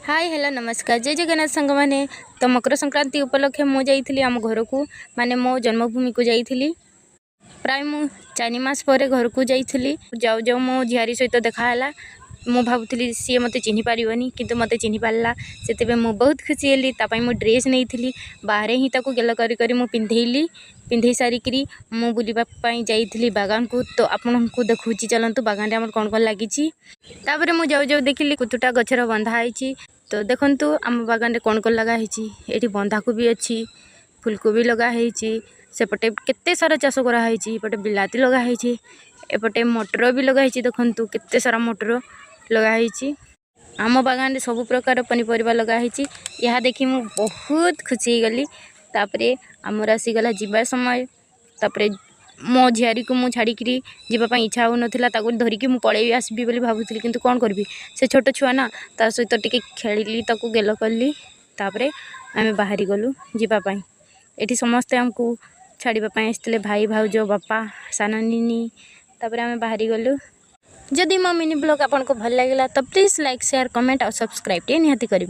Hi hello नमस्कार जय जगन्नाथ सांग मैंने तो मकर संक्रांति उपलक्षे मु जाइली आम घर को माने मो जन्मभूमि को जाइली प्राय मु 4 मास पर घर को जाइली जाऊ जाऊ मो झियारी सहित देखाला मु भावुली सी मत चिन्ह पारनी किंतु मत चिन्ह पारा से मु बहुत खुशी हेली तापाई मु ड्रेस नहीं बाहर ही ताको गेल करी मु पिंधेली पिंधे सारिक मु बुलवाई जाइली बागान को तो आपण को देखुची चलतु बागान में कौन कौन लगी तापर मु जाऊ जाऊ देखिली कुतुटा गछर बंधा तो देखंतु आम बागान में कौन कौन लगाई ये बंधाकोबी अच्छी फुलकोबी लगाई सेपटे केते सारा चाष कराई पटे बिलाती लगाई एपटे मटर भी लगाई देखंतु केते सारा मटर लगाई आम बागान में सब प्रकार पनीपरिया लगाई यह देखी मु बहुत खुशी गली तापरे आमर आसीगला जीवा समय तापरे मो झियारी को मु छाड़ी जीवाई इच्छा हो नाला धरिकी मु पलैबी आसबी बोली भावुली किंतु कौन करी से छोट छुआ ना ता सहित टिके खेलिली ताकू गेल कली तापरे आमे बाहरी गलु जीवाई एठी समस्ते हमको छाड़ापी आसते भाई भाउज बापा सानी तापरे आमे बाहरी गलु जदि मो मिनी ब्लॉग आपको भल लगे तो प्लीज़ लाइक शेयर कमेंट और सब्सक्राइब निहाती करिवे।